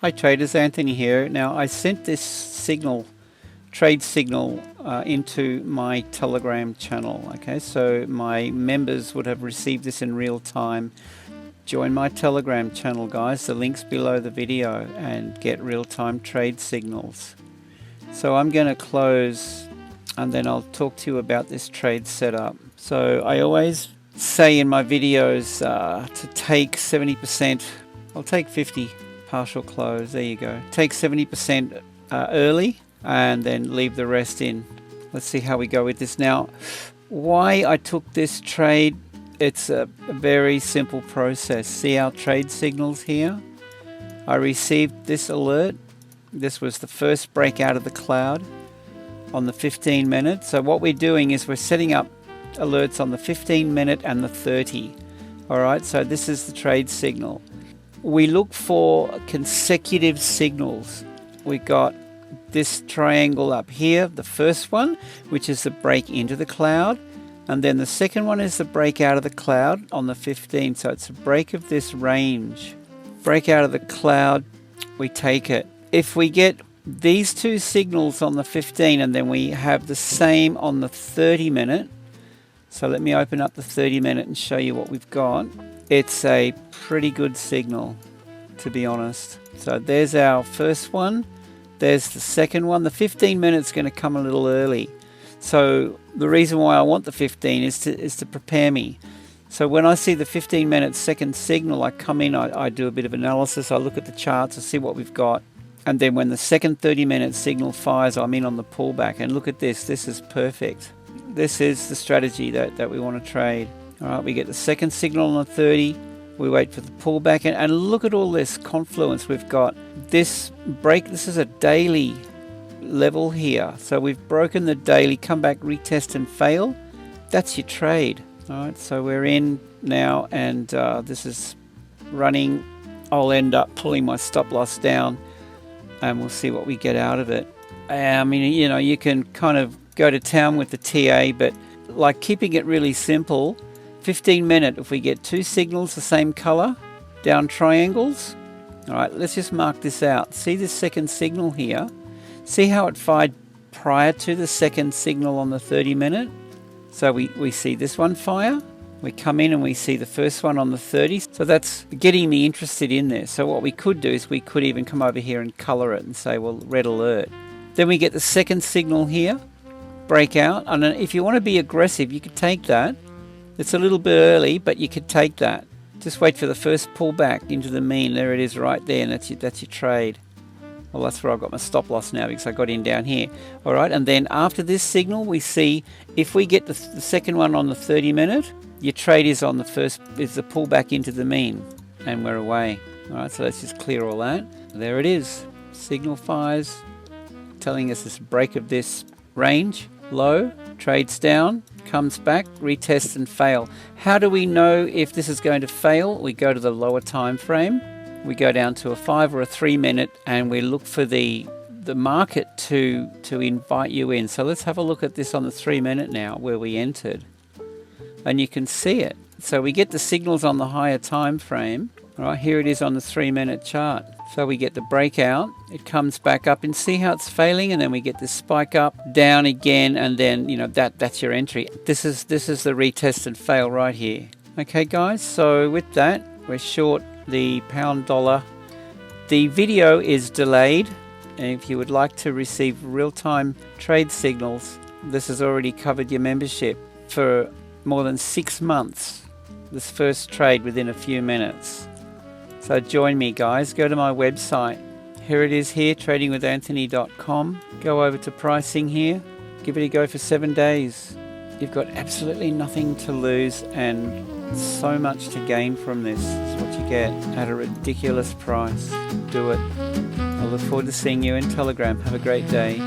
Hi traders, Anthony here. Now I sent this signal, trade signal, into my Telegram channel. Okay, so my members would have received this in real time. Join my Telegram channel, guys. The link's below the video, and get real-time trade signals. So I'm going to close, and then I'll talk to you about this trade setup. So I always say in my videos to take 70%. I'll take 50. Partial close, there you go. Take 70% early and then leave the rest in. Let's see how we go with this. Now, why I took this trade, it's a very simple process. See our trade signals here? I received this alert. This was the first breakout of the cloud on the 15 minute. So what we're doing is we're setting up alerts on the 15 minute and the 30. All right, so this is the trade signal. We look for consecutive signals. We got this triangle up here, the first one, which is the break into the cloud, and then the second one is the break out of the cloud on the 15. So it's a break of this range. Break out of the cloud, we take it. If we get these two signals on the 15 and then we have the same on the 30 minute, so let me open up the 30 minute and show you what we've got. It's a pretty good signal, to be honest. So there's our first one. There's the second one. The 15 minutes is going to come a little early. So the reason why I want the 15 is to prepare me. So when I see the 15 minute second signal, I come in, I do a bit of analysis, I look at the charts, I see what we've got. And then when the second 30 minute signal fires, I'm in on the pullback. And look at this. This is perfect. This is the strategy that we want to trade. All right, we get the second signal on the 30, we wait for the pullback, and look at all this confluence. We've got this break, this is a daily level here. So we've broken the daily, come back, retest and fail. That's your trade. All right, so we're in now, and this is running. I'll end up pulling my stop loss down, and we'll see what we get out of it. I mean, you know, you can kind of go to town with the TA, but like keeping it really simple, 15 minute, if we get two signals the same color, down triangles. All right, let's just mark this out. See this second signal here? See how it fired prior to the second signal on the 30 minute? So we see this one fire. We come in and we see the first one on the 30. So that's getting me interested in there. So what we could do is we could even come over here and color it and say, well, red alert. Then we get the second signal here, breakout. And if you want to be aggressive, you could take that. It's a little bit early, but you could take that. Just wait for the first pullback into the mean. There it is right there, and that's your trade. Well, that's where I've got my stop loss now because I got in down here. All right, and then after this signal, we see if we get the second one on the 30 minute, your trade is on the first, is the pullback into the mean, and we're away. All right, so let's just clear all that. There it is. Signal fires, telling us this break of this range, low, trades down, comes back, retests and fail. How do we know if this is going to fail? We go to the lower time frame. We go down to a 5 or a 3 minute, and we look for the market to invite you in. So let's have a look at this on the 3 minute now, where we entered, and you can see it. So we get the signals on the higher time frame. All right, here it is on the 3 minute chart. So we get the breakout, it comes back up, and see how it's failing, and then we get this spike up, down again, and then, you know, that's your entry. This is the retest and fail right here. Okay guys, so with that, we're short the pound dollar. The video is delayed, and if you would like to receive real-time trade signals, this has already covered your membership for more than 6 months. This first trade within a few minutes. So join me guys, go to my website. Here it is here, tradingwithanthony.com. Go over to pricing here, give it a go for 7 days. You've got absolutely nothing to lose and so much to gain from this. It's what you get at a ridiculous price. Do it. I look forward to seeing you in Telegram. Have a great day.